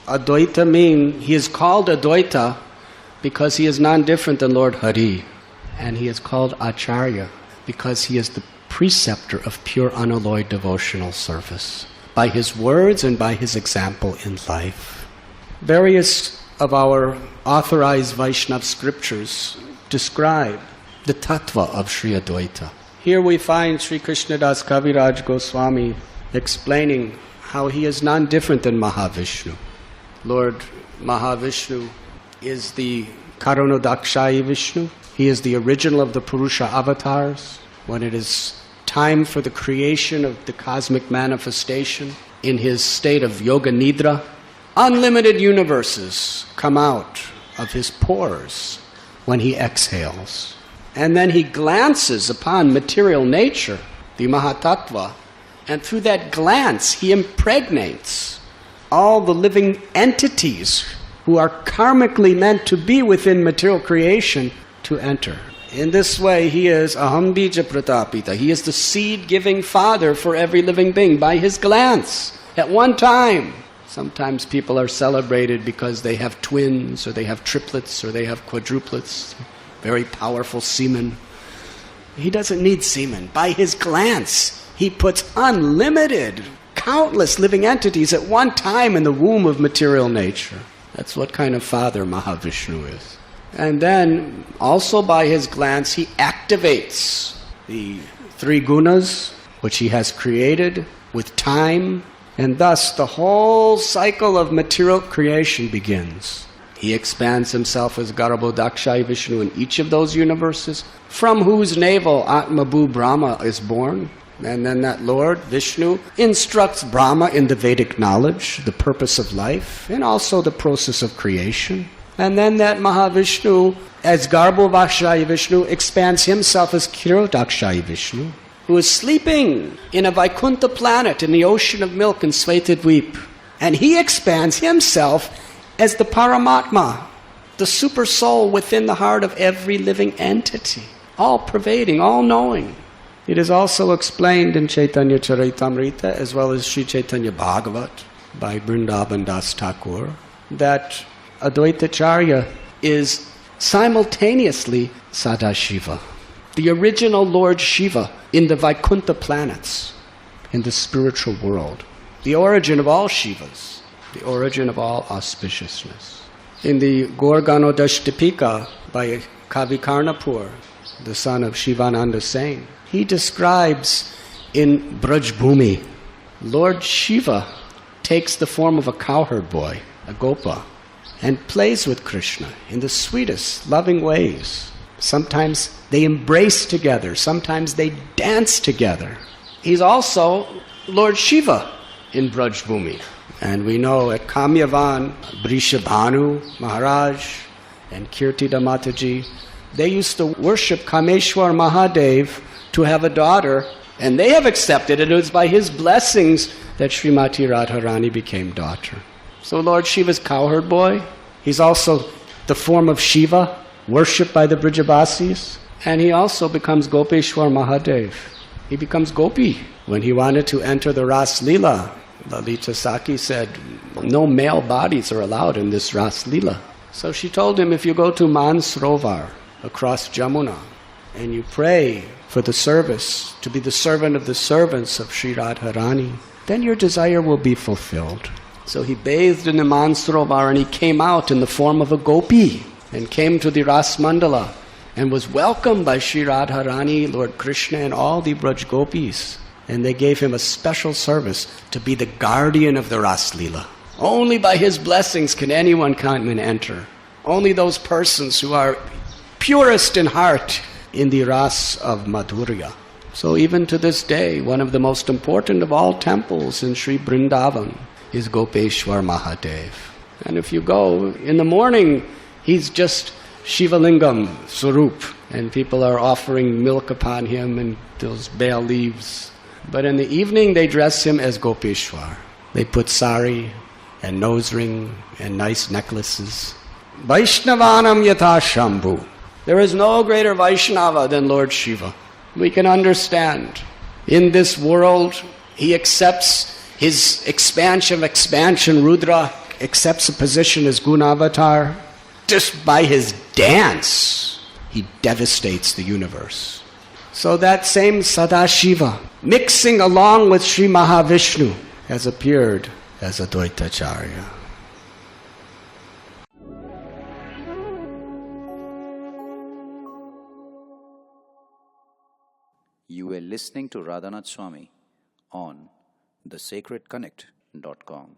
Advaita he is called Advaita because he is non-different than Lord Hari. And he is called Acharya because he is the preceptor of pure unalloyed devotional service, by his words and by his example in life. Various of our authorized Vaishnava scriptures describe the Tatva of Sri Advaita. Here we find Sri Krishnadas Kaviraj Goswami explaining how he is non-different than Mahavishnu. Lord Mahavishnu is the Karunodakshayi Vishnu. He is the original of the Purusha avatars. When it is time for the creation of the cosmic manifestation, in his state of yoga nidra, unlimited universes come out of his pores when he exhales. And then he glances upon material nature, the Mahatattva, and through that glance he impregnates all the living entities who are karmically meant to be within material creation to enter. In this way, he is aham bija pratapita. He is the seed-giving father for every living being by his glance at one time. Sometimes people are celebrated because they have twins, or they have triplets, or they have quadruplets, very powerful semen. He doesn't need semen. By his glance, he puts unlimited, countless living entities at one time in the womb of material nature. That's what kind of father Mahavishnu is. And then, also by his glance, he activates the three gunas, which he has created with time, and thus the whole cycle of material creation begins. He expands himself as Garbhodakshayi Vishnu in each of those universes, from whose navel Atmabhu Brahma is born. And then that Lord, Vishnu, instructs Brahma in the Vedic knowledge, the purpose of life, and also the process of creation. And then that Mahavishnu, as Garbhodakshayi Vishnu, expands himself as Kshirodakshayi Vishnu, who is sleeping in a Vaikuntha planet in the ocean of milk in Svetadvip. And he expands himself as the Paramatma, the super soul within the heart of every living entity, all-pervading, all-knowing. It is also explained in Chaitanya Charitamrita as well as Sri Chaitanya Bhagavat by Vrindavan Das Thakur that Advaita Acharya is simultaneously Sadashiva, the original Lord Shiva in the Vaikuntha planets, in the spiritual world, the origin of all Shivas, the origin of all auspiciousness. In the Gorganodashtapika by Kavi Karnapur, the son of Shivananda Sain, he describes in Brajbhumi, Lord Shiva takes the form of a cowherd boy, a gopa, and plays with Krishna in the sweetest, loving ways. Sometimes they embrace together, sometimes they dance together. He's also Lord Shiva in Brajbhumi. And we know at Kamyavan, Brishabhanu Maharaj and Kirtida Mataji, they used to worship Kameshwar Mahadev to have a daughter, and they have accepted it. It was by his blessings that Srimati Radharani became daughter. So Lord Shiva's cowherd boy, he's also the form of Shiva, worshipped by the Vrajavasis, and he also becomes Gopesvara Mahadeva. He becomes Gopi. When he wanted to enter the Rasa lila, Lalita Sakhi said, no male bodies are allowed in this Rasa lila. So she told him, if you go to Mansrovar, across Jamuna, and you pray for the service, to be the servant of the servants of Sri Radharani, then your desire will be fulfilled. So he bathed in the Mansrovar and he came out in the form of a gopi and came to the Ras Mandala and was welcomed by Sri Radharani, Lord Krishna and all the Braj Gopis. And they gave him a special service to be the guardian of the Ras Lila. Only by his blessings can anyone come and enter. Only those persons who are purest in heart in the Ras of Madhurya. So even to this day, one of the most important of all temples in Sri Vrindavan is Gopesvara Mahadeva. And if you go, in the morning, he's just Shivalingam, Swarup, and people are offering milk upon him and those bay leaves. But in the evening, they dress him as Gopeshwar. They put sari and nose ring and nice necklaces. Vaishnavanam yatha Shambhu. There is no greater Vaishnava than Lord Shiva. We can understand. In this world, he accepts his expansion, Rudra, accepts a position as Gunavatar, just by his dance, he devastates the universe. So that same Sadashiva, mixing along with Sri Mahavishnu, has appeared as Advaita Acharya. You were listening to Radhanath Swami on thesacredconnect.com.